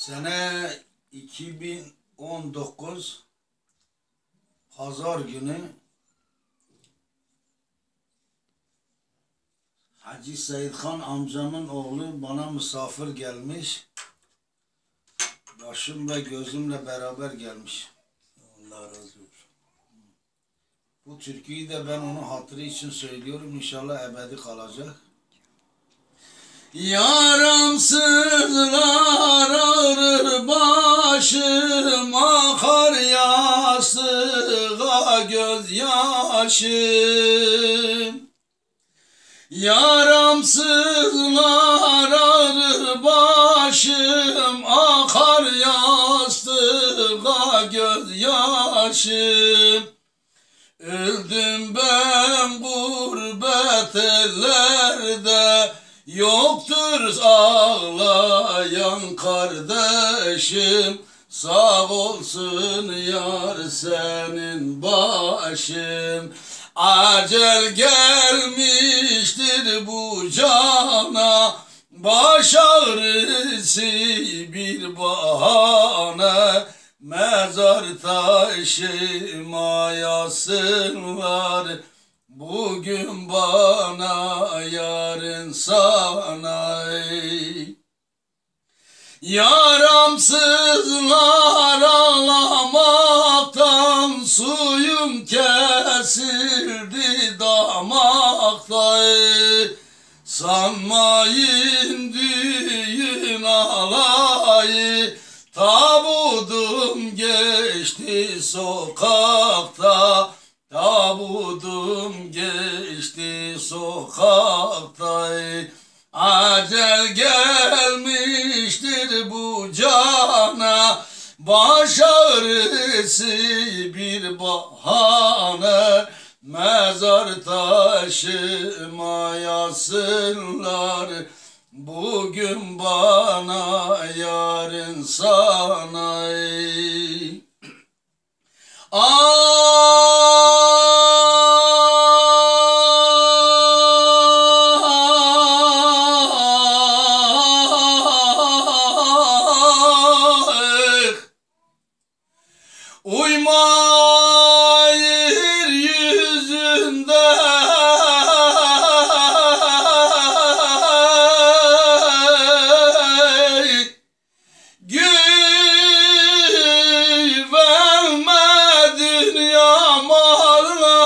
Sene 2019 Pazar günü Hacı Seyithan amcamın oğlu bana misafir gelmiş. Başım ve gözümle beraber gelmiş. Allah razı olsun. Bu türküyü de ben onun hatırı için söylüyorum. İnşallah ebedi kalacak. Yaramsızlar ağrır başım, akar yastığa gözyaşım. Yaramsızlar ağrır başım, akar yastığa gözyaşım. Öldüm ben gurbet ellerde, yoktur ağlayan kardeşim. Sağ olsun yar senin başım. Acel gelmiştir bu cana, baş ağrısı bir bahane. Mezar taşımayasınlar, bugün bana yarın sana. Yaramsızlar ağlamaktan, suyum kesildi damakta. Sanmayın düğün alayı, tabudum geçti sokakta. Tabudum geçti sokakta. Acel gelmiştir bu cana, baş ağrısı bir bahane. Mezar taşımayasınlar, bugün bana yarın sana. Uymayır yüzünde gül verme dünya malına.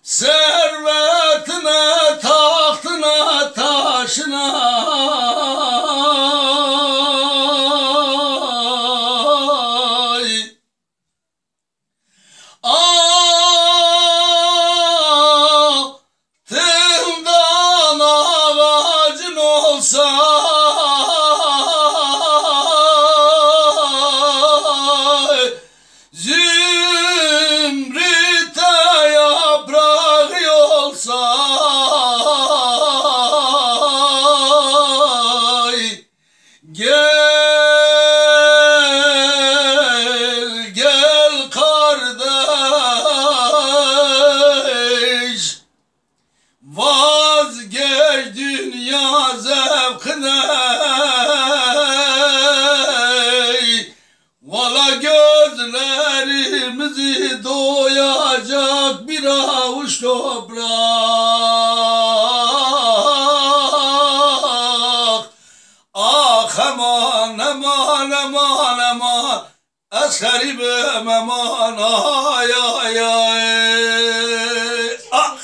Servetine, tahtına, taşına altından ağacın olsa, zümrüte yaprak olsa, gel gel kardeş, vazgeç dünya zevkine. Valla gözlerimizi doyacak bir avuç toprak. Ah aman aman aman aman, eskeribim aman, ay ay ay. Ah!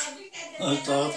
Sağ ol.